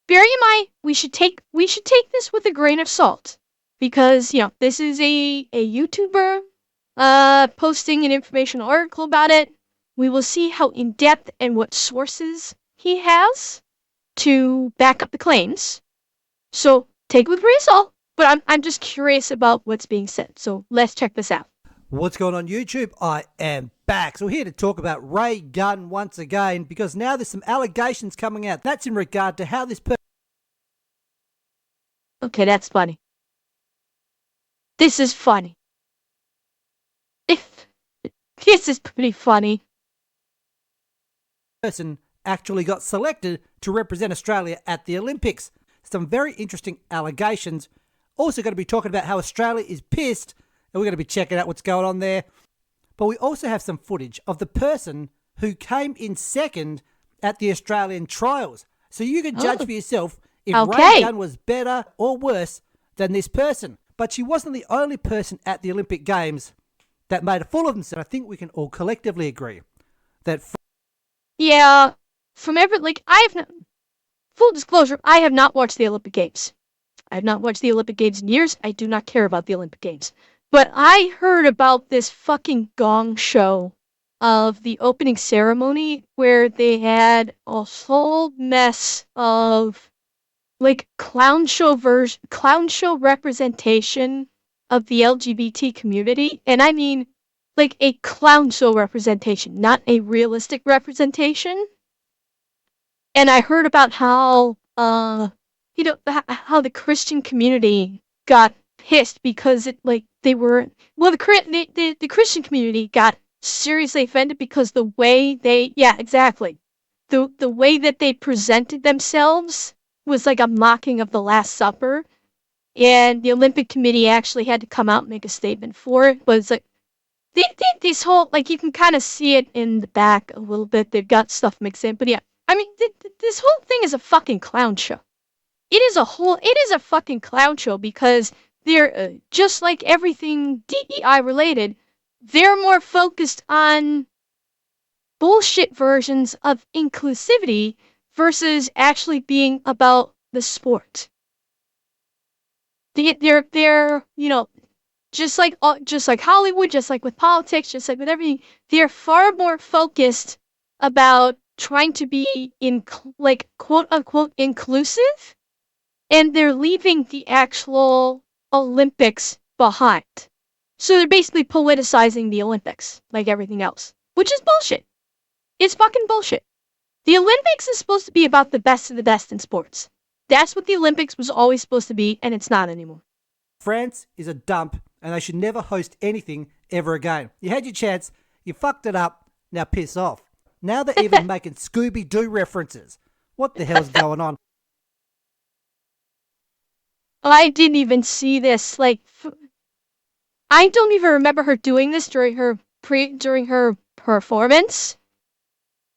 bear in mind, we should take this with a grain of salt, because this is a YouTuber posting an informational article about it. We will see how in depth and what sources he has to back up the claims. So take it with a grain of salt. But I'm just curious about what's being said. So let's check this out. What's going on YouTube? I am back. So we're here to talk about Raygun once again, because now there's some allegations coming out. That's in regard to how this person... Okay, that's funny. This is funny. This is pretty funny. Person actually got selected to represent Australia at the Olympics. Some very interesting allegations. Also going to be talking about how Australia is pissed, and we're going to be checking out what's going on there. But we also have some footage of the person who came in second at the Australian trials. So you can judge for yourself if Raygun was better or worse than this person. But she wasn't the only person at the Olympic Games that made a fool of themselves. I think we can all collectively agree that... Yeah, from full disclosure, I have not watched the Olympic Games. I have not watched the Olympic Games in years. I do not care about the Olympic Games. But I heard about this fucking gong show of the opening ceremony where they had a whole mess of clown show representation of the LGBT community. And I mean a clown show representation, not a realistic representation. And I heard about how how the Christian community got pissed because the Christian community got seriously offended because the way they the way that they presented themselves was like a mocking of the Last Supper, and the Olympic Committee actually had to come out and make a statement for it. But it's this whole, you can kind of see it in the back a little bit. They've got stuff mixed in, but yeah, I mean, this whole thing is a fucking clown show. It is a fucking clown show, because they're, just like everything DEI related, they're more focused on bullshit versions of inclusivity versus actually being about the sport. They're just like Hollywood, just like with politics, just like with everything, they're far more focused about trying to be quote unquote inclusive, and they're leaving the actual Olympics behind. So they're basically politicizing the Olympics like everything else, which is bullshit. It's fucking bullshit. The Olympics is supposed to be about the best of the best in sports. That's what the Olympics was always supposed to be, and it's not anymore. France is a dump, and they should never host anything ever again. You had your chance, you fucked it up, now piss off. Now they're even making Scooby Do references. What the hell's going on? I didn't even see this. I don't even remember her doing this during her performance.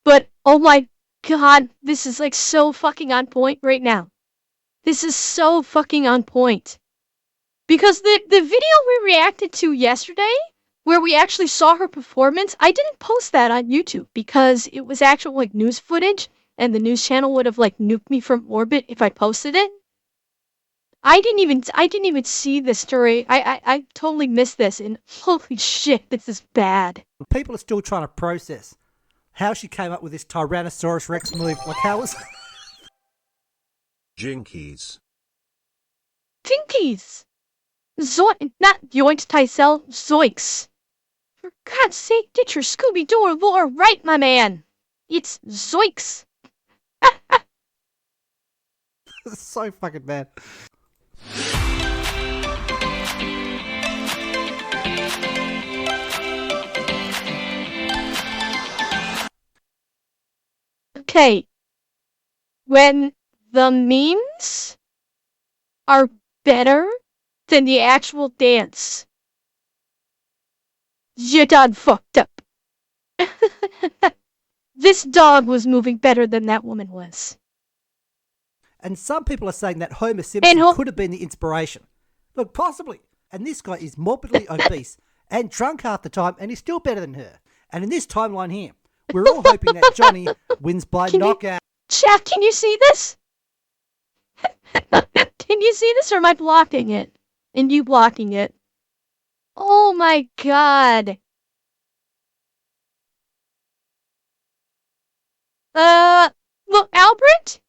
But oh my god, this is so fucking on point right now. This is so fucking on point. Because the video we reacted to yesterday, where we actually saw her performance, I didn't post that on YouTube because it was actual news footage, and the news channel would have nuked me from orbit if I posted it. I didn't even see this story. I totally missed this, and holy shit, this is bad. People are still trying to process how she came up with this Tyrannosaurus Rex move. How was... Jinkies. Not yoinks, Tysel, zoinks. For God's sake, get your Scooby Doo lore right, my man. It's zoinks. So fucking bad. Okay. When the memes are better than the actual dance, you done fucked up. This dog was moving better than that woman was. And some people are saying that Homer Simpson could have been the inspiration. Look, possibly. And this guy is morbidly obese and drunk half the time, and he's still better than her. And in this timeline here, we're all hoping that Johnny wins by knockout. Chat, can you see this? Can you see this, or am I blocking it? And you blocking it? Oh my god. Look, Albert,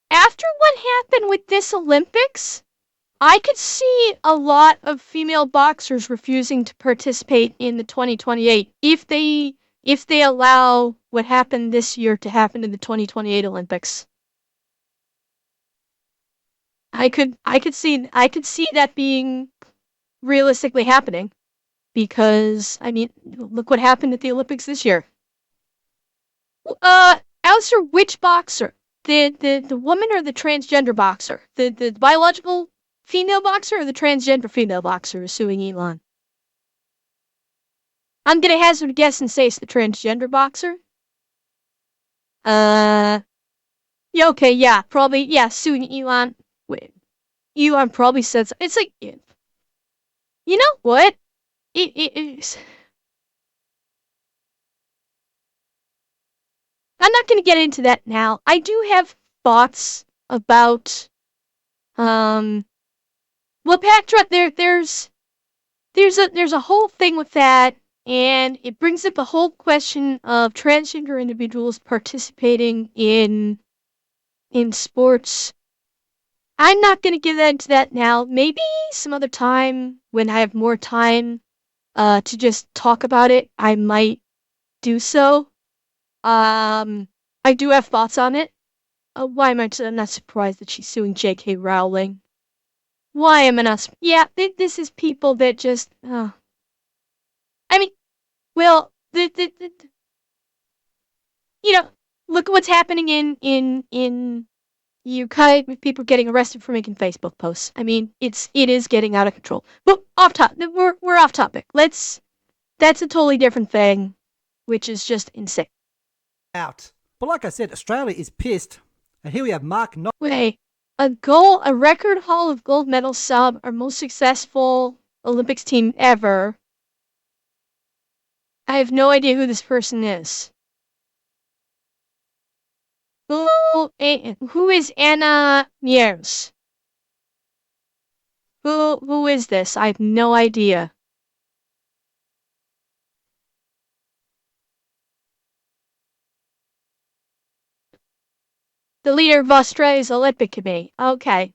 after what happened with this Olympics, I could see a lot of female boxers refusing to participate in the 2028 if they allow what happened this year to happen in the 2028 Olympics. I could see that being realistically happening because I mean, look what happened at the Olympics this year. Alistair, which boxer? The woman or the transgender boxer? The biological female boxer or the transgender female boxer is suing Elon? I'm gonna hazard a guess and say it's the transgender boxer. Yeah, okay, yeah, probably, yeah, suing Elon. Wait, Elon probably said so. It's like, you know what? It's, I'm not gonna get into that now. I do have thoughts about, well, Pactra, there's a whole thing with that, and it brings up a whole question of transgender individuals participating in sports. I'm not gonna get into that now. Maybe some other time when I have more time to just talk about it, I might do so. I do have thoughts on it. Why am I not surprised that she's suing J.K. Rowling? Why am I not? Yeah, this is people that just. I mean, well, you know, look at what's happening in UK with people getting arrested for making Facebook posts. I mean, it is getting out of control. But off top, we're off topic. That's a totally different thing, which is just insane. Out. But like I said, Australia is pissed. And here we have Mark. Wait, a record haul of gold medals sub, our most successful Olympics team ever. I have no idea who this person is. Who is Anna Niers? Who is this? I have no idea. The leader of Australia's Olympic Committee. Okay.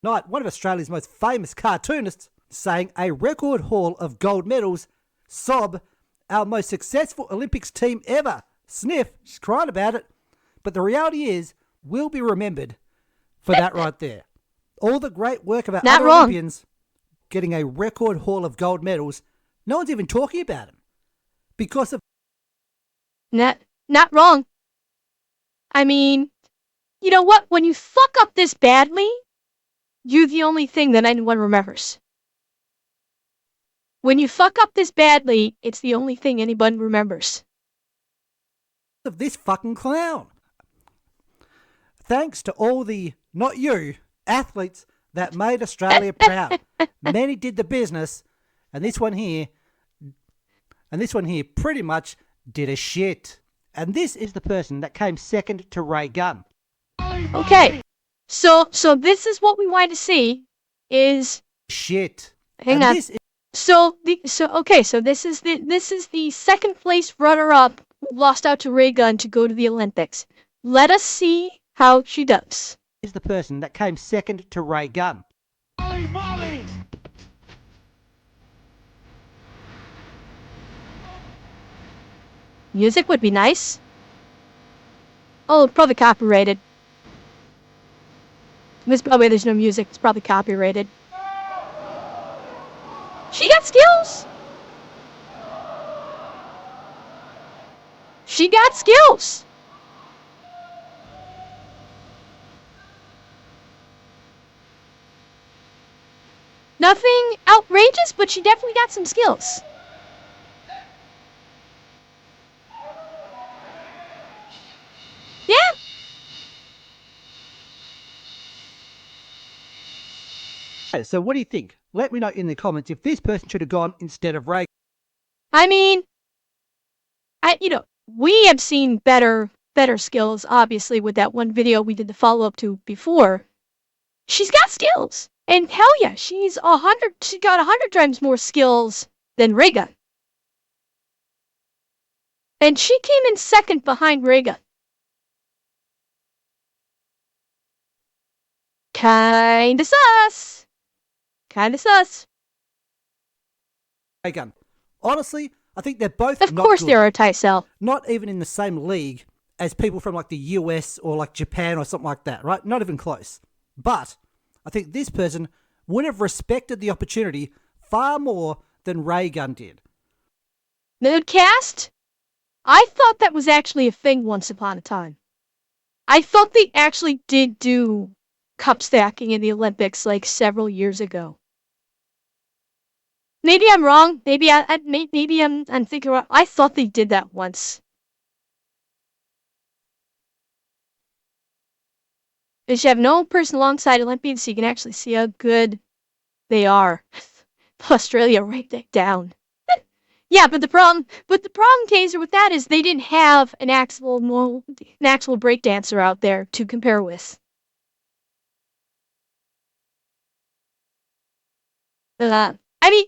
Knight, one of Australia's most famous cartoonists, saying a record haul of gold medals. Sob, our most successful Olympics team ever. Sniff, she's crying about it. But the reality is, we'll be remembered for that right there. All the great work of our other Olympians getting a record haul of gold medals, no one's even talking about them. Because of... Not wrong. I mean, you know what? When you fuck up this badly, you're the only thing that anyone remembers. When you fuck up this badly, it's the only thing anyone remembers. Of this fucking clown. Thanks to all the, not you, athletes that made Australia proud. Many did the business, and this one here pretty much did a shit. And this is the person that came second to Raygun. Okay, so this is what we want to see is shit. Hang on. So this is the second place runner up who lost out to Raygun to go to the Olympics. Let us see how she does. Is the person that came second to Raygun. Music would be nice. Oh, probably copyrighted. There's no music. It's probably copyrighted. She got skills. She got skills. Nothing outrageous, but she definitely got some skills. Yeah. So what do you think? Let me know in the comments if this person should have gone instead of Ray. I mean, we have seen better better skills, obviously, with that one video we did the follow-up to before. She's got skills. And hell yeah, she got 100 times more skills than Raygun. And she came in second behind Raygun. Kinda sus. Kinda sus. Raygun. Honestly, I think they're both Of not course good. they are, Tysell. Not even in the same league as people from like the US or like Japan or something like that, right? Not even close. But I think this person would have respected the opportunity far more than Raygun did. Moodcast? I thought that was actually a thing once upon a time. I thought they actually did do cup stacking in the Olympics like several years ago. Maybe I'm wrong. Maybe I'm thinking wrong. I thought they did that once. They should have no person alongside Olympians so you can actually see how good they are. Australia, write that down. Yeah, but the problem, Taser, with that is they didn't have an actual breakdancer out there to compare with. I mean,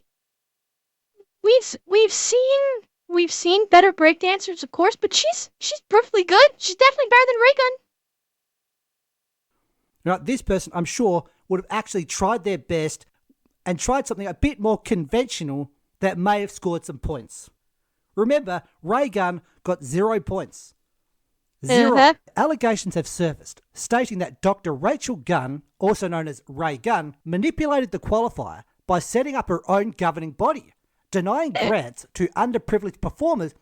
we've seen better breakdancers, of course, but she's perfectly good. She's definitely better than Raygun. Now, this person, I'm sure, would have actually tried their best and tried something a bit more conventional that may have scored some points. Remember, Raygun got 0 points. 0. Uh-huh. Allegations have surfaced stating that Dr. Rachel Gunn, also known as Raygun, manipulated the qualifier by setting up her own governing body, denying grants to underprivileged performers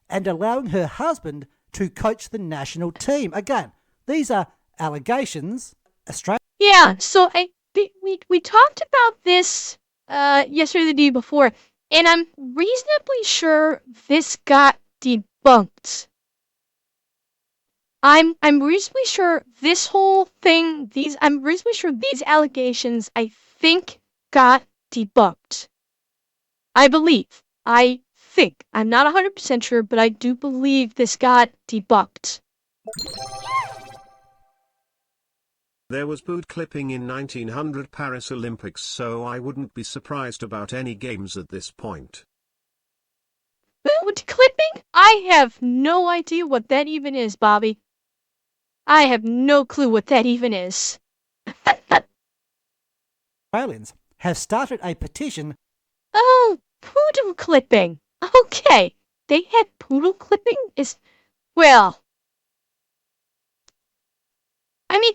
and allowing her husband to coach the national team. Again, these are allegations. Australia. Yeah, so we talked about this yesterday, the day before, and I'm reasonably sure this got debunked. I'm reasonably sure this whole thing, I'm reasonably sure these allegations, I think, got debunked. I think. I'm not 100% sure, but I do believe this got debunked. There was boot clipping in 1900 Paris Olympics, so I wouldn't be surprised about any games at this point. Boot clipping? I have no idea what that even is, Bobby. I have no clue what that even is. Australians have started a petition. Oh, poodle clipping. Okay, they had poodle clipping? Well, I mean,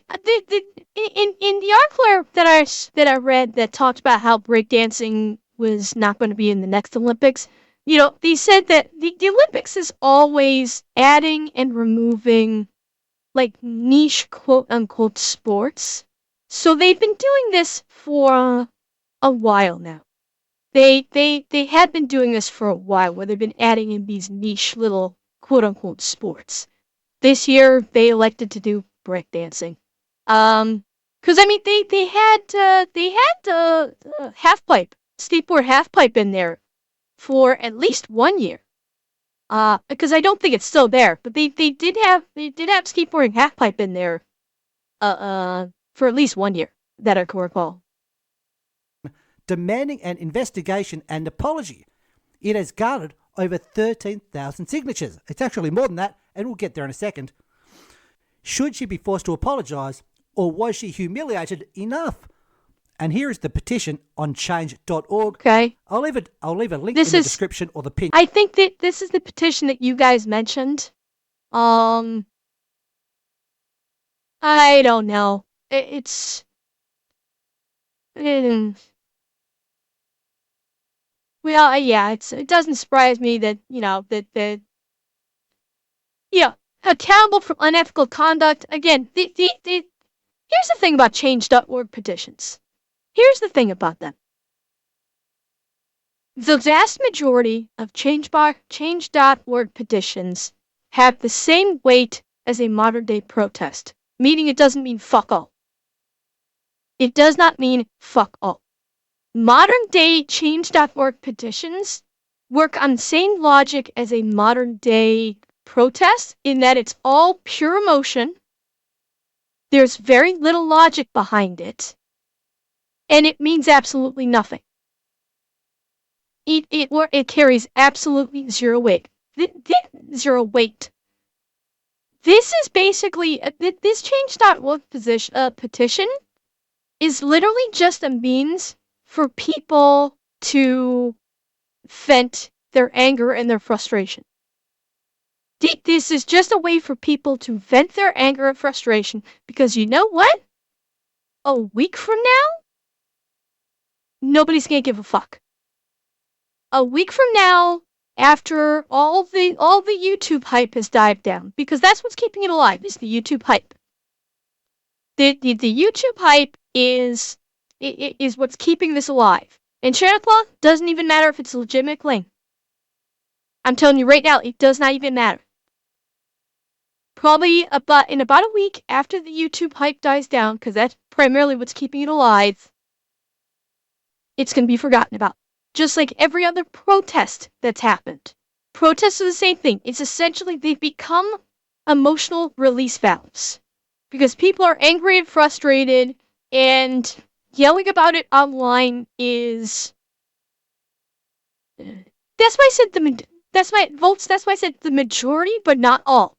in the article that I read that talked about how breakdancing was not going to be in the next Olympics, they said that the Olympics is always adding and removing like niche quote unquote sports. So they've been doing this for a while now. They had been doing this for a while, where they've been adding in these niche little quote unquote sports. This year they elected to do breakdancing. Because I mean they had half pipe, skateboard half pipe in there for at least 1 year. Because I don't think it's still there, but they did have skateboarding half pipe in there for at least 1 year that I can recall. Demanding an investigation and apology. It has garnered over 13,000 signatures. It's actually more than that, and we'll get there in a second. Should she be forced to apologise, or was she humiliated enough? And here is the petition on change.org. Okay. I'll leave a link in the description or the pin. I think that this is the petition that you guys mentioned. I don't know. Well, yeah, it doesn't surprise me that, accountable for unethical conduct. Again, here's the thing about change.org petitions. Here's the thing about them. The vast majority of change.org petitions have the same weight as a modern-day protest, meaning it doesn't mean fuck all. It does not mean fuck all. Modern-day change.org petitions work on the same logic as a modern-day protest in that it's all pure emotion. There's very little logic behind it. And it means absolutely nothing. It carries absolutely zero weight. Zero weight. This is basically, this change.org petition is literally just a means for people to vent their anger and their frustration. This is just a way for people to vent their anger and frustration, because you know what? A week from now, nobody's gonna give a fuck. A week from now, after all the YouTube hype has died down, because that's what's keeping it alive, is the YouTube hype. The YouTube hype is what's keeping this alive. And Sheriff Law doesn't even matter if it's a legitimate claim. I'm telling you right now, it does not even matter. Probably in about a week after the YouTube hype dies down, because that's primarily what's keeping it alive, it's going to be forgotten about. Just like every other protest that's happened. Protests are the same thing. It's essentially, they've become emotional release valves. Because people are angry and frustrated, and yelling about it online is... That's why I said that's why I said the majority, but not all.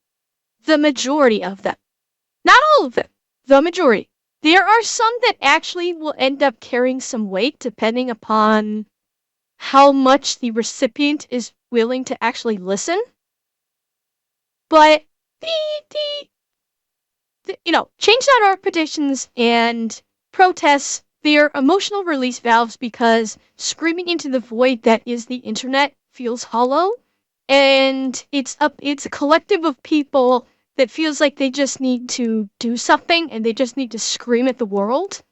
The majority of them. Not all of them. The majority. There are some that actually will end up carrying some weight depending upon how much the recipient is willing to actually listen. But change.org petitions and protests, they're emotional release valves because screaming into the void that is the internet feels hollow, and it's a collective of people that feels like they just need to do something and they just need to scream at the world.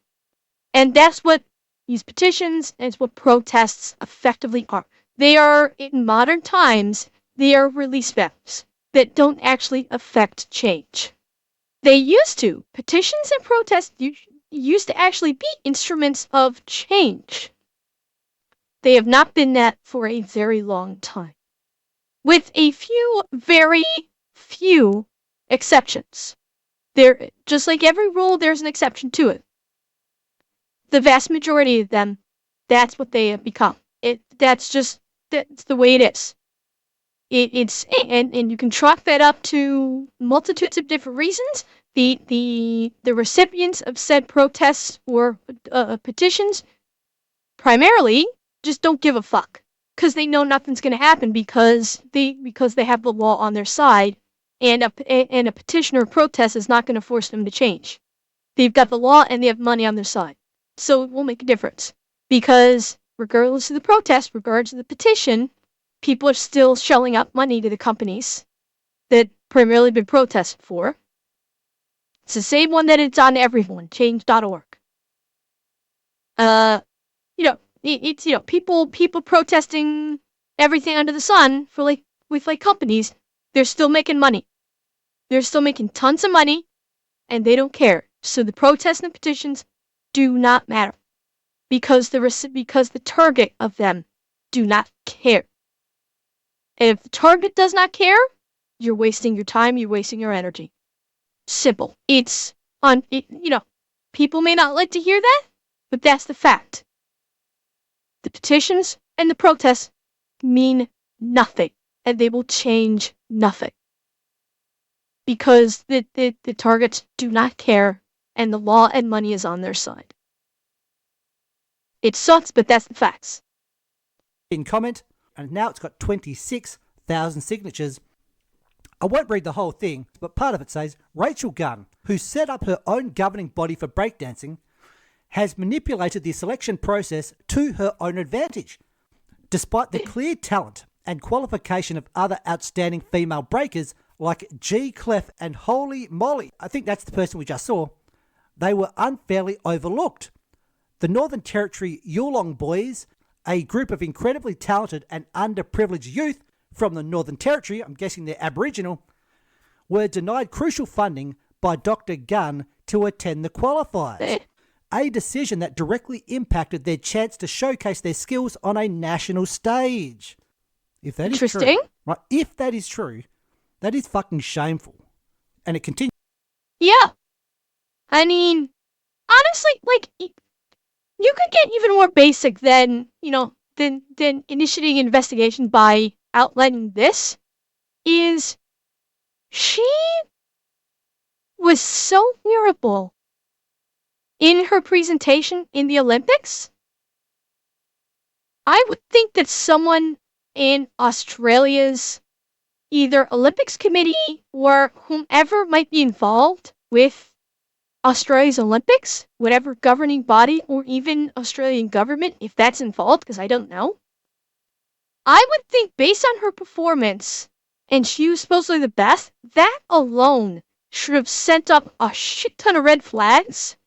And that's what these petitions and what protests effectively are. They are, in modern times, they are release valves that don't actually affect change. They used to. Petitions and protests used to actually be instruments of change. They have not been that for a very long time. With a few, very few exceptions. There, just like every rule, there's an exception to it. The vast majority of them, that's what they have become. That's the way it is. And you can chalk that up to multitudes of different reasons. The recipients of said protests or petitions primarily just don't give a fuck, because they know nothing's going to happen because they have the law on their side, and a petition or protest is not going to force them to change. They've got the law and they have money on their side, so it won't make a difference, because regardless of the protest, regardless of the petition, people are still shelling out money to the companies that primarily been protested for. It's the same one that it's on everyone, change.org. It's people protesting everything under the sun with companies. They're still making money. They're still making tons of money, and they don't care. So the protests and petitions do not matter, because the target of them do not care. And if the target does not care, you're wasting your time, you're wasting your energy. Simple. People may not like to hear that, but that's the fact. The petitions and the protests mean nothing, and they will change nothing. Because the targets do not care, and the law and money is on their side. It sucks, but that's the facts. In comment, and now it's got 26,000 signatures. I won't read the whole thing, but part of it says, Rachel Gunn, who set up her own governing body for breakdancing, has manipulated the selection process to her own advantage. Despite the clear talent and qualification of other outstanding female breakers like G. Clef and Holy Molly, I think that's the person we just saw, they were unfairly overlooked. The Northern Territory Yulong Boys, a group of incredibly talented and underprivileged youth from the Northern Territory, I'm guessing they're Aboriginal, were denied crucial funding by Dr. Gunn to attend the qualifiers. A decision that directly impacted their chance to showcase their skills on a national stage. If that is true, right? If that is true, That is fucking shameful. And it continues. Yeah. I mean, honestly, like, you could get even more basic than, than initiating an investigation by outlining this. Is she was so horrible in her presentation in the Olympics. I would think that someone in Australia's either Olympics committee or whomever might be involved with Australia's Olympics, whatever governing body or even Australian government, if that's involved, because I don't know. I would think based on her performance, and she was supposedly the best, that alone should have sent up a shit ton of red flags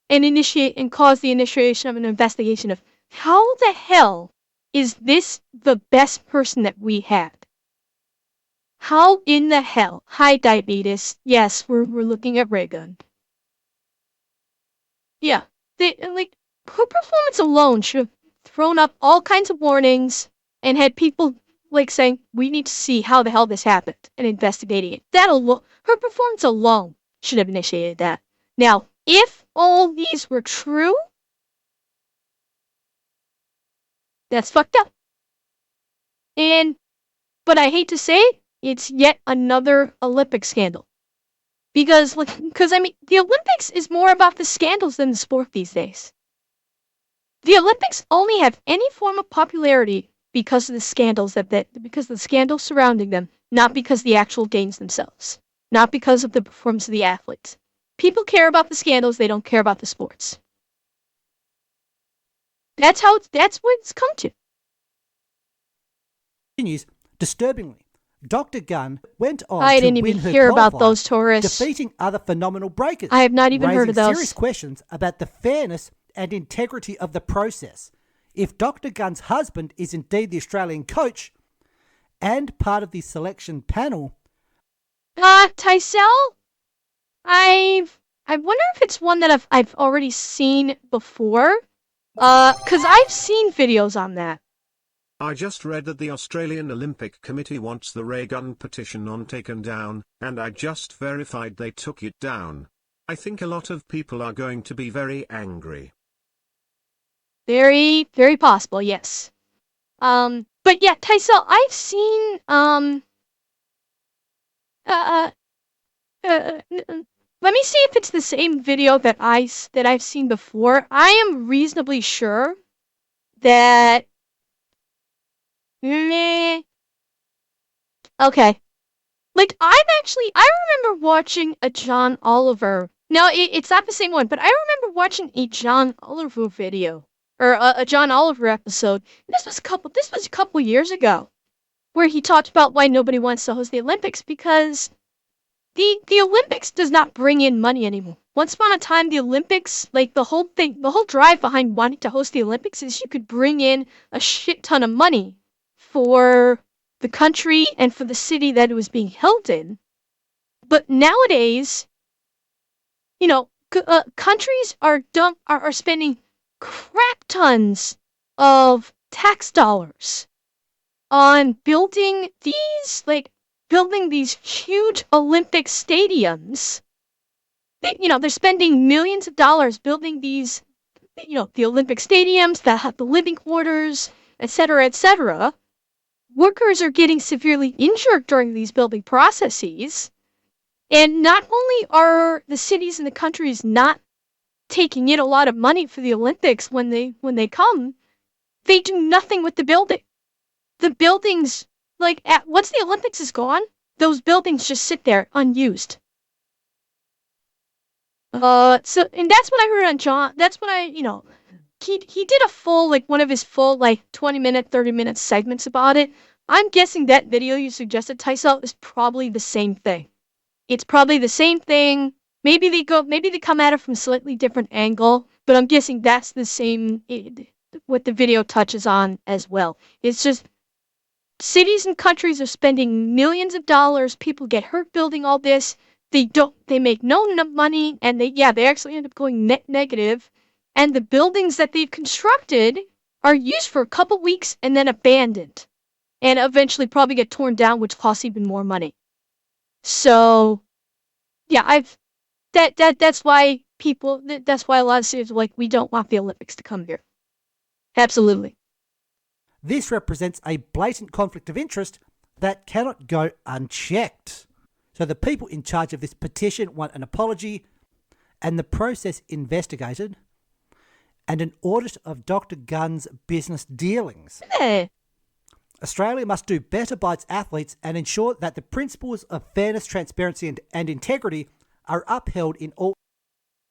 and cause the initiation of an investigation of how the hell is this the best person that we had? How in the hell? Hi, diabetes. Yes, we're looking at Raygun. Yeah, her performance alone should have thrown up all kinds of warnings and had people saying we need to see how the hell this happened and investigating it. Her performance alone should have initiated that. Now, if all these were true, that's fucked up. But I hate to say it, it's yet another Olympic scandal. Because I mean, the Olympics is more about the scandals than the sport these days. The Olympics only have any form of popularity because of the scandals because of the scandals surrounding them, not because of the actual games themselves, not because of the performance of the athletes. People care about the scandals, they don't care about the sports. That's what it's come to. Continues disturbingly. Dr. Gunn went on I to didn't win even her hear about qualifier, those tourists. defeating other phenomenal breakers. I have not even heard of those. Raising serious questions about the fairness and integrity of the process. If Dr. Gunn's husband is indeed the Australian coach and part of the selection panel. Tysel? I wonder if it's one that I've already seen before. Cause I've seen videos on that. I just read that the Australian Olympic Committee wants the Raygun petition taken down, and I just verified they took it down. I think a lot of people are going to be very angry. Very, very possible, yes. But yeah, Tysel, I've seen, let me see if it's the same video that I've seen before. I am reasonably sure that, okay. I remember watching a John Oliver. No, it's not the same one, but I remember watching a John Oliver video. Or a John Oliver episode. This was a couple years ago, where he talked about why nobody wants to host the Olympics because the Olympics does not bring in money anymore. Once upon a time, the Olympics, the whole drive behind wanting to host the Olympics is you could bring in a shit ton of money for the country and for the city that it was being held in. But nowadays, countries are spending crap tons of tax dollars on building these huge Olympic stadiums. They're spending millions of dollars building these, the Olympic stadiums that have the living quarters, etc., etc. Workers are getting severely injured during these building processes. And not only are the cities and the countries not taking in a lot of money for the Olympics when they come, they do nothing with the building. The buildings, once the Olympics is gone, those buildings just sit there unused. And that's what I heard on John. That's what he did a full, one of his full, 20-minute, 30-minute segments about it. I'm guessing that video you suggested, Tysel, is probably the same thing. It's probably the same thing. Maybe they come at it from a slightly different angle, but I'm guessing that's the same, what the video touches on as well. It's just, cities and countries are spending millions of dollars, people get hurt building all this, they make no money, and they actually end up going net negative, and the buildings that they've constructed are used for a couple weeks and then abandoned, and eventually probably get torn down, which costs even more money. So yeah, that's why that's why a lot of cities are like, we don't want the Olympics to come here. Absolutely. This represents a blatant conflict of interest that cannot go unchecked. So the people in charge of this petition want an apology and the process investigated and an audit of Dr. Gunn's business dealings. Eh. Australia must do better by its athletes and ensure that the principles of fairness, transparency and integrity are upheld in all...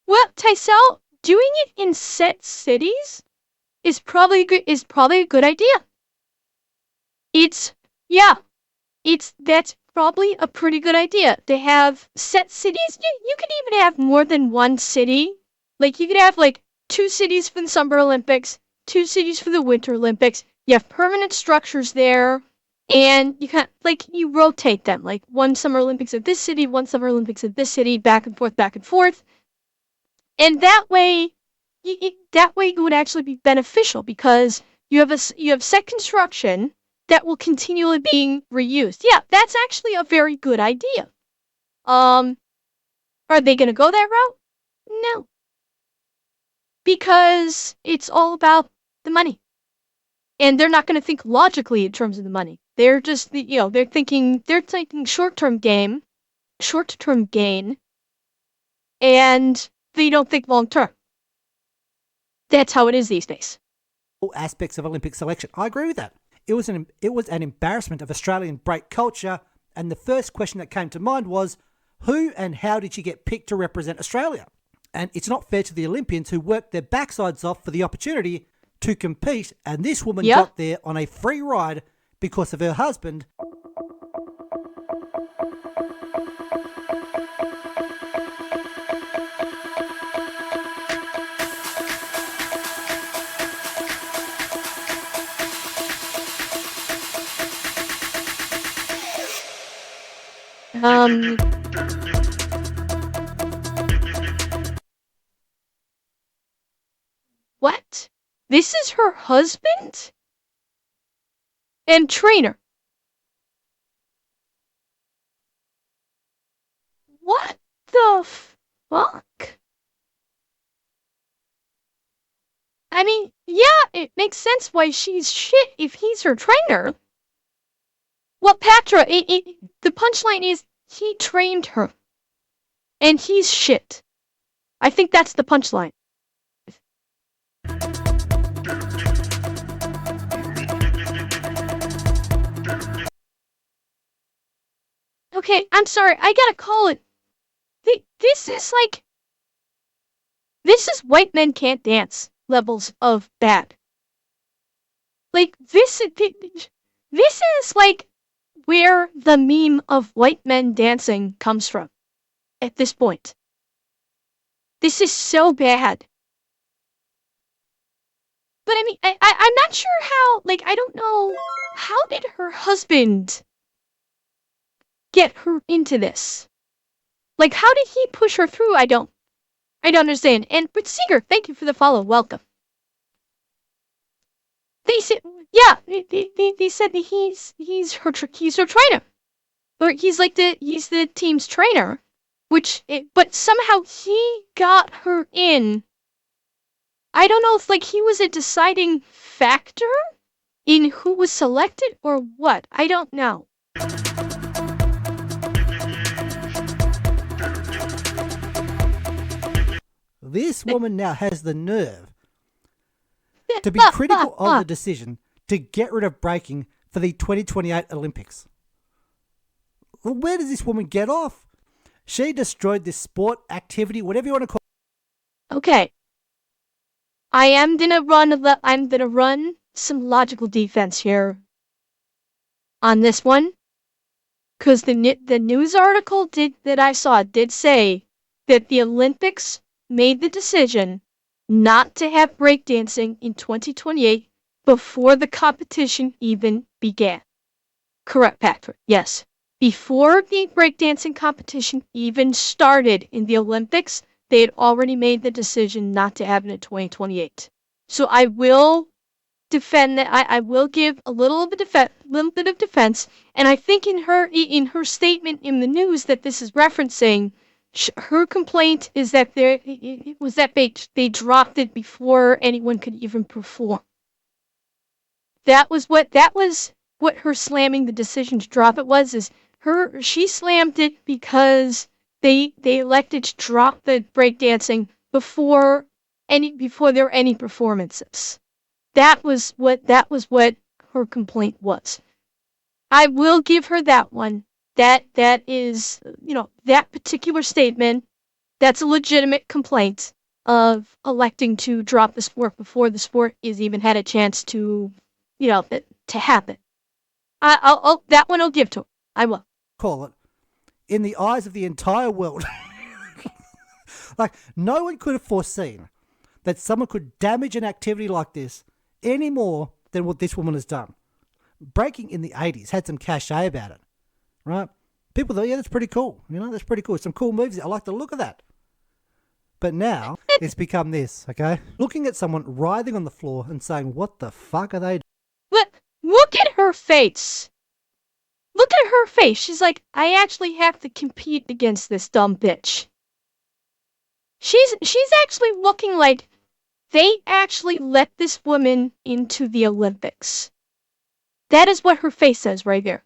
Well, Tysel, doing it in set cities is probably a good idea. That's probably a pretty good idea to have set cities. You could even have more than one city. Like, you could have like 2 cities for the Summer Olympics, 2 cities for the Winter Olympics. You have permanent structures there, and you kind of, like, you rotate them. Like, one Summer Olympics at this city, one Summer Olympics at this city, back and forth, back and forth. And that way it would actually be beneficial because you have set construction that will continually being reused. Yeah, that's actually a very good idea. Are they going to go that route? No. Because it's all about the money. And they're not going to think logically in terms of the money. They're just, they're thinking short-term gain, and they don't think long-term. That's how it is these days. All aspects of Olympic selection. I agree with that. It was an embarrassment of Australian break culture, and the first question that came to mind was, who and how did she get picked to represent Australia? And it's not fair to the Olympians who worked their backsides off for the opportunity to compete, and this woman got there on a free ride because of her husband. What? This is her husband? And trainer. What the fuck? I mean, yeah, it makes sense why she's shit if he's her trainer. Well, Patra, the punchline is he trained her. And he's shit. I think that's the punchline. Okay, I'm sorry, I gotta call it. This is white men can't dance levels of bad. Like, this is like where the meme of white men dancing comes from at this point. This is so bad. But I mean, I'm not sure how, like, I don't know, how did her husband get her into this? Like, how did he push her through? I don't understand. And but Seeger, thank you for the follow. Welcome. They said, yeah, they said that he's her trainer, or he's the team's trainer, but somehow he got her in. I don't know if like he was a deciding factor in who was selected or what. I don't know. This woman now has the nerve to be critical of the decision to get rid of breaking for the 2028 Olympics. Well, where does this woman get off? She destroyed this sport, activity, whatever you want to call it. Okay. I'm gonna run some logical defense here on this one, because the news article that I saw did say that the Olympics made the decision not to have breakdancing in 2028 before the competition even began. Correct, Patrick. Yes. Before the breakdancing competition even started in the Olympics, they had already made the decision not to have it in 2028. So I will defend that. I will give a little bit of defense, and I think in her statement in the news that this is referencing, her complaint is that it was that they dropped it before anyone could even perform. That was what her slamming the decision to drop it was. She slammed it because they elected to drop the breakdancing before there were any performances. That was what her complaint was. I will give her that one. That is, that particular statement, that's a legitimate complaint of electing to drop the sport before the sport is even had a chance to, to happen. That one I'll give to her. I will. Call it. In the eyes of the entire world. Like, no one could have foreseen that someone could damage an activity like this any more than what this woman has done. Breaking in the 80s had some cachet about it, right? People thought, yeah, that's pretty cool. That's pretty cool. Some cool moves. I like the look of that. But now it's become this, okay? Looking at someone writhing on the floor and saying, what the fuck are they doing? Look at her face. Look at her face. She's like, I actually have to compete against this dumb bitch. She's actually looking like they actually let this woman into the Olympics. That is what her face says right there.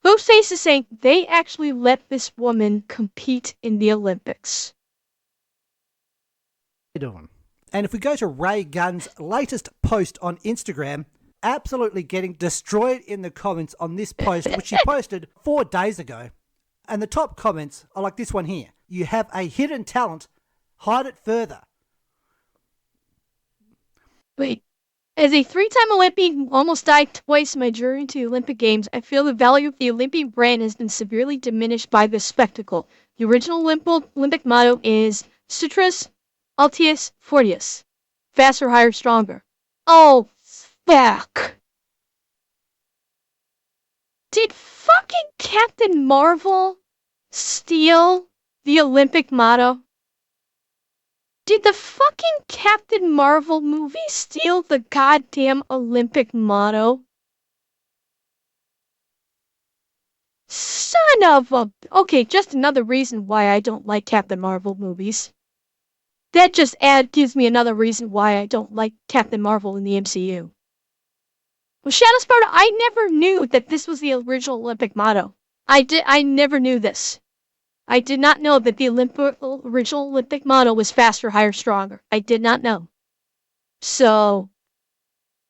Her face is saying they actually let this woman compete in the Olympics. Doing. And if we go to Raygun's latest post on Instagram, absolutely getting destroyed in the comments on this post, which she posted 4 days ago. And the top comments are like this one here. You have a hidden talent. Hide it further. Wait. As a 3-time Olympian who almost died twice in my journey to the Olympic Games, I feel the value of the Olympic brand has been severely diminished by this spectacle. The original Olympic motto is Sutras Altius Fortius. Faster, higher, stronger. Oh, fuck. Did fucking Captain Marvel steal the Olympic motto? Did the fucking Captain Marvel movie steal the goddamn Olympic motto? Son of a... Okay, just another reason why I don't like Captain Marvel movies. That just gives me another reason why I don't like Captain Marvel in the MCU. Well, Shadow Sparta, I never knew that this was the original Olympic motto. I never knew this. I did not know that the original Olympic motto was faster, higher, stronger. I did not know. So,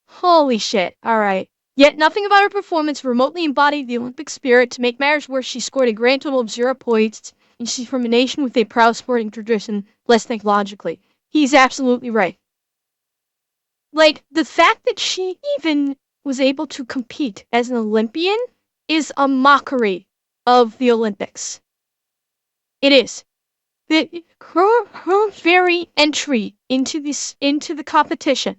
holy shit. All right. Yet nothing about her performance remotely embodied the Olympic spirit. To make matters worse, she scored a grand total of 0 points, and she's from a nation with a proud sporting tradition. Let's think logically. He's absolutely right. Like, the fact that she even was able to compete as an Olympian is a mockery of the Olympics. It is. Her very entry into the competition,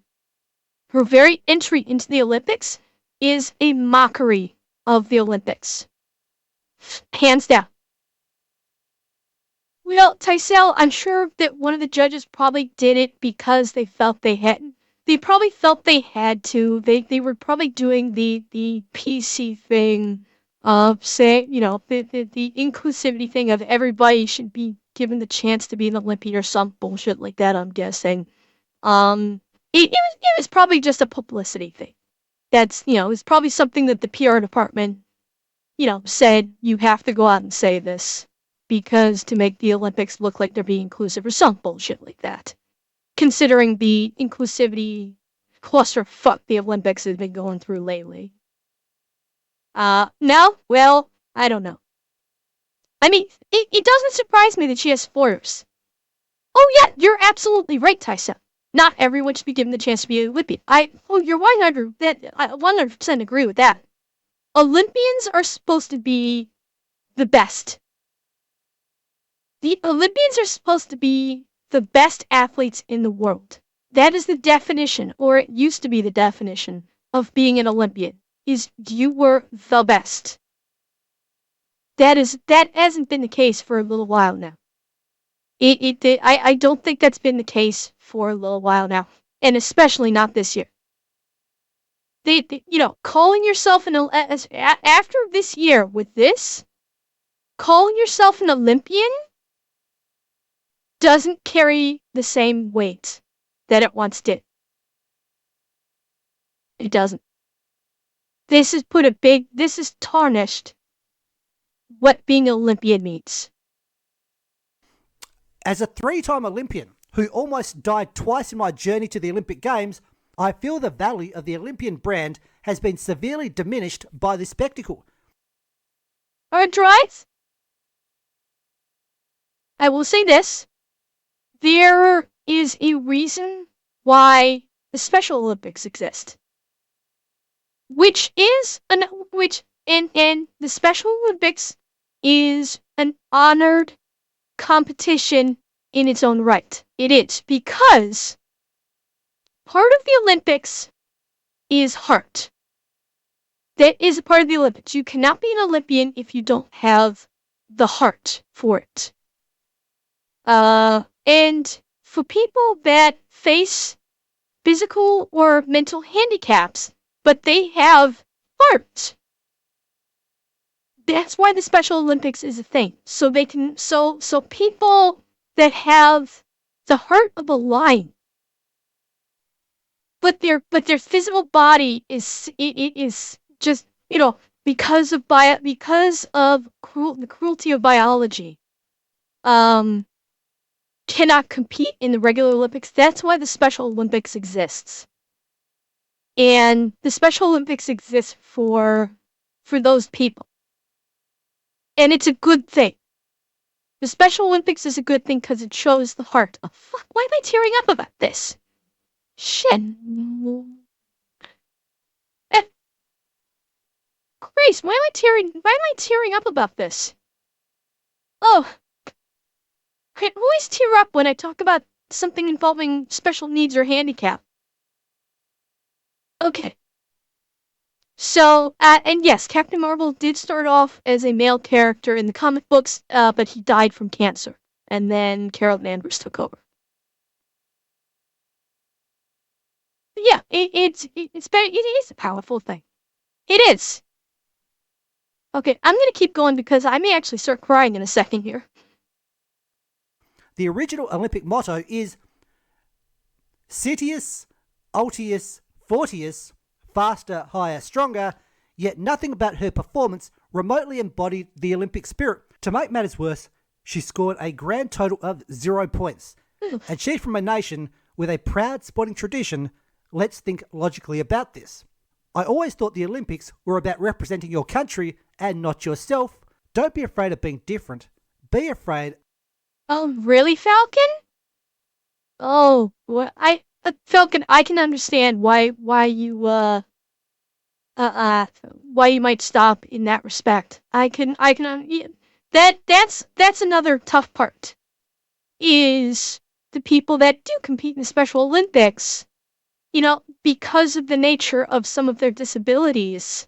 her very entry into the Olympics is a mockery of the Olympics. Hands down. Well, Tysel, I'm sure that one of the judges probably did it because they felt they had. They probably felt they had to. They were probably doing the PC thing of saying, the inclusivity thing of everybody should be given the chance to be an Olympian or some bullshit like that, I'm guessing. It was probably just a publicity thing. That's, it's probably something that the PR department, said you have to go out and say this because to make the Olympics look like they're being inclusive or some bullshit like that. Considering the inclusivity clusterfuck the Olympics has been going through lately. No? Well, I don't know. I mean, it doesn't surprise me that she has spoilers. Oh yeah, you're absolutely right, Tyson. Not everyone should be given the chance to be an Olympian. You're 100% agree with that. Olympians are supposed to be the best. The Olympians are supposed to be the best athletes in the world. That is the definition, or it used to be the definition, of being an Olympian. Is you were the best. That hasn't been the case for a little while now. I don't think that's been the case for a little while now, and especially not this year. calling yourself after this year with this, calling yourself an Olympian doesn't carry the same weight that it once did. It doesn't. This has tarnished what being an Olympian means. As a 3-time Olympian who almost died twice in my journey to the Olympic Games, I feel the value of the Olympian brand has been severely diminished by this spectacle. Alright, right? I will say this. There is a reason why the Special Olympics exist. And the Special Olympics is an honored competition in its own right. It is, because part of the Olympics is heart. That is a part of the Olympics. You cannot be an Olympian if you don't have the heart for it. And for people that face physical or mental handicaps, but they have heart, that's why the Special Olympics is a thing. So they can, so people that have the heart of a lion, but their physical body is just, because of the cruelty of biology, cannot compete in the regular Olympics. That's why the Special Olympics exists. And the Special Olympics exists for those people. And it's a good thing. The Special Olympics is a good thing because it shows the heart. Oh, fuck, why am I tearing up about this? Shit. Grace, why am I tearing up about this? Oh. I always tear up when I talk about something involving special needs or handicap. Okay. So, and yes, Captain Marvel did start off as a male character in the comic books, but he died from cancer. And then Carol Danvers took over. But yeah, it is a powerful thing. It is. Okay, I'm gonna keep going because I may actually start crying in a second here. The original Olympic motto is Citius, Altius, Fortius, faster, higher, stronger, yet nothing about her performance remotely embodied the Olympic spirit. To make matters worse, she scored a grand total of 0 points. And she's from a nation with a proud sporting tradition. Let's think logically about this. I always thought the Olympics were about representing your country and not yourself. Don't be afraid of being different. Be afraid. Oh, really, Falcon? Oh, what Falcon, I can understand why you why you might stop in that respect. That's another tough part. Is the people that do compete in the Special Olympics, because of the nature of some of their disabilities,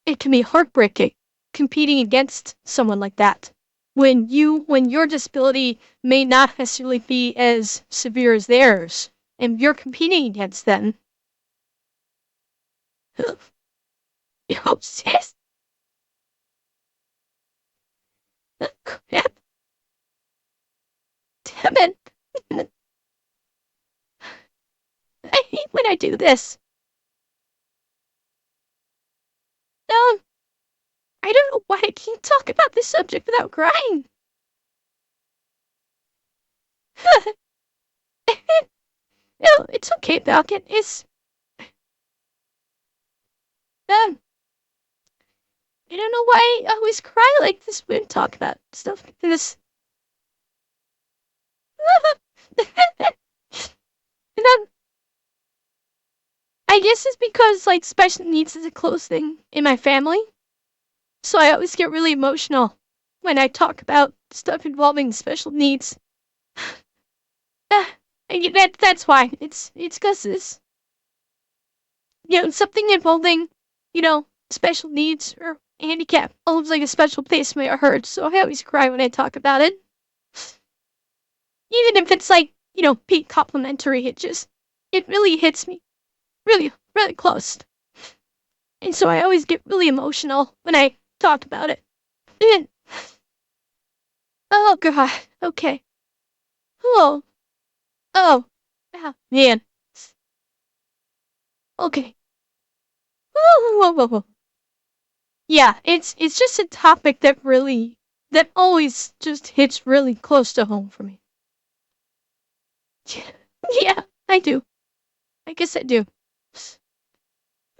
it can be heartbreaking competing against someone like that. When your disability may not necessarily be as severe as theirs, and you're competing against them. Yo, sis. Crap. Damn it. I hate when I do this. I don't know why I can't talk about this subject without crying. No, it's okay, Falcon. I don't know why I always cry like this when I talk about stuff like this. I guess it's because, special needs is a close thing in my family. So I always get really emotional when I talk about stuff involving special needs. That's why. It's because this. Something involving, special needs or handicap holds a special place in my heart, so I always cry when I talk about it. Even if it's being complimentary, it really hits me. Really, really close. And so I always get really emotional when I talk about it. And, oh god, okay. Oh, oh, man. Okay. Whoa, whoa, whoa, whoa. Yeah, it's just a topic that always just hits really close to home for me. Yeah, I do. I guess I do.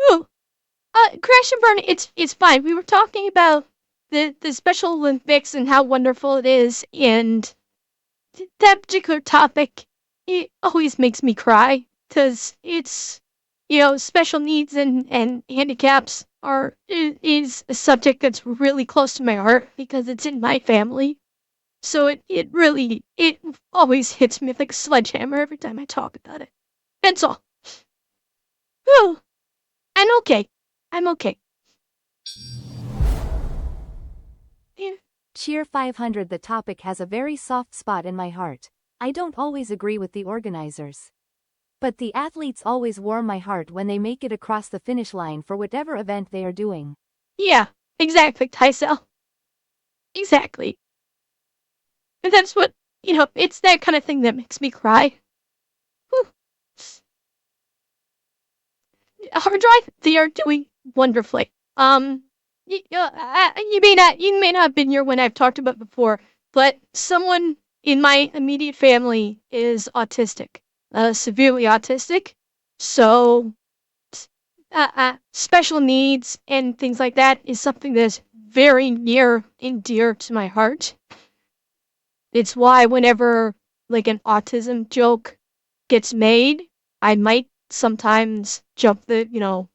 Ooh, Crash and Burn, it's fine. We were talking about the Special Olympics and how wonderful it is, and that particular topic, it always makes me cry because it's, special needs and handicaps is a subject that's really close to my heart because it's in my family. So it always hits me like a sledgehammer every time I talk about it. That's all. Whew. I'm okay. I'm okay. Yeah. Cheer 500. The topic has a very soft spot in my heart. I don't always agree with the organizers. But the athletes always warm my heart when they make it across the finish line for whatever event they are doing. Yeah, exactly, Tysel. Exactly. And that's what, it's that kind of thing that makes me cry. Whew. Hard drive, they are doing wonderfully. You may not have been here when I've talked about before, but someone in my immediate family is autistic, severely autistic. So, special needs and things like that is something that's very near and dear to my heart. It's why whenever like an autism joke gets made, I might sometimes jump I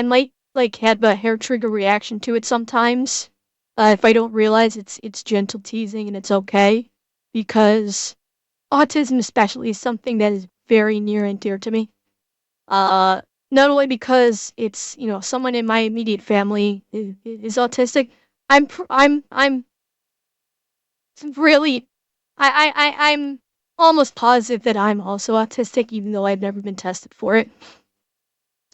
might like have a hair trigger reaction to it sometimes. If I don't realize it's gentle teasing and it's okay, because autism especially is something that is very near and dear to me. Not only because it's someone in my immediate family is autistic. I'm really I'm almost positive that I'm also autistic, even though I've never been tested for it.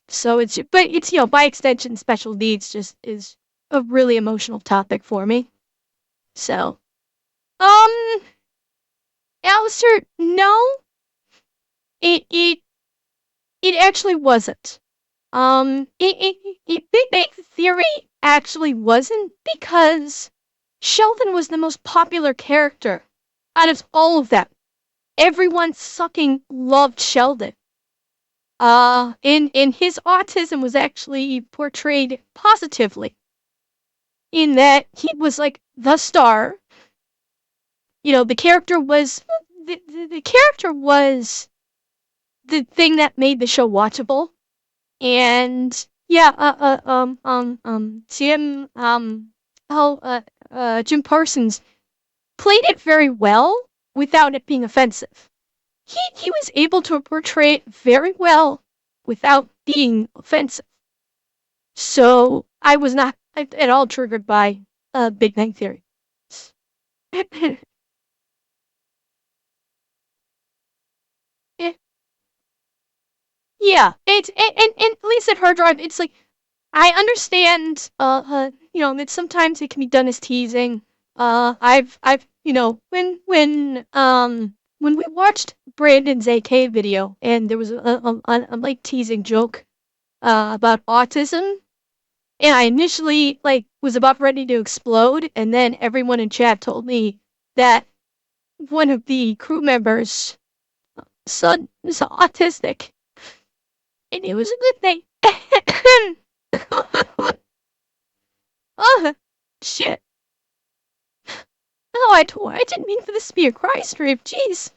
So it's by extension, special needs just is a really emotional topic for me. So, um, Alistair, no, it it actually wasn't. Big Bang Theory actually wasn't because Sheldon was the most popular character out of all of them. Everyone sucking loved Sheldon. In his autism was actually portrayed positively in that he was like the star. The character was the character was the thing that made the show watchable. And yeah, Jim Parsons played it very well without it being offensive. He was able to portray it very well without being offensive. So I was not at all triggered by Big Bang Theory. Yeah, it's and at least at Hard Drive, it's like I understand. That sometimes it can be done as teasing. I've when we watched Brandon's AK video and there was a like teasing joke about autism, and I initially like was about ready to explode, and then everyone in chat told me that one of the crew members' son is autistic, and it was a good thing. Oh, shit. Oh, I didn't mean for this to be a cry stream. Jeez.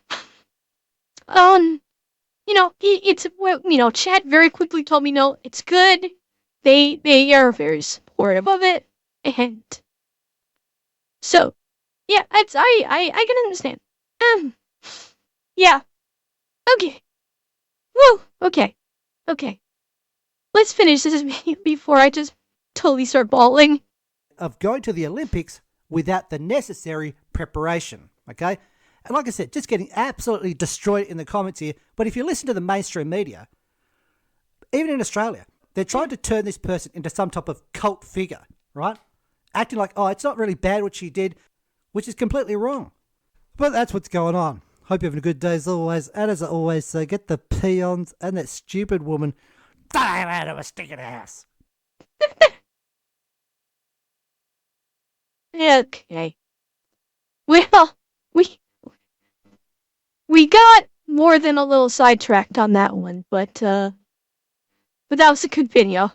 It's Chad very quickly told me no, it's good. They are very supportive of it, and so yeah, I can understand. Um, yeah. Okay. Woo. Okay. Let's finish this before I just totally start bawling. Of going to the Olympics without the necessary preparation, okay? And like I said, just getting absolutely destroyed in the comments here. But if you listen to the mainstream media, even in Australia, they're trying to turn this person into some type of cult figure, right? Acting like, oh, it's not really bad what she did, which is completely wrong. But that's what's going on. Hope you're having a good day as always. And as I always say, get the peons and that stupid woman out of a stinking house. Okay. Well, we got more than a little sidetracked on that one, but that was a good video.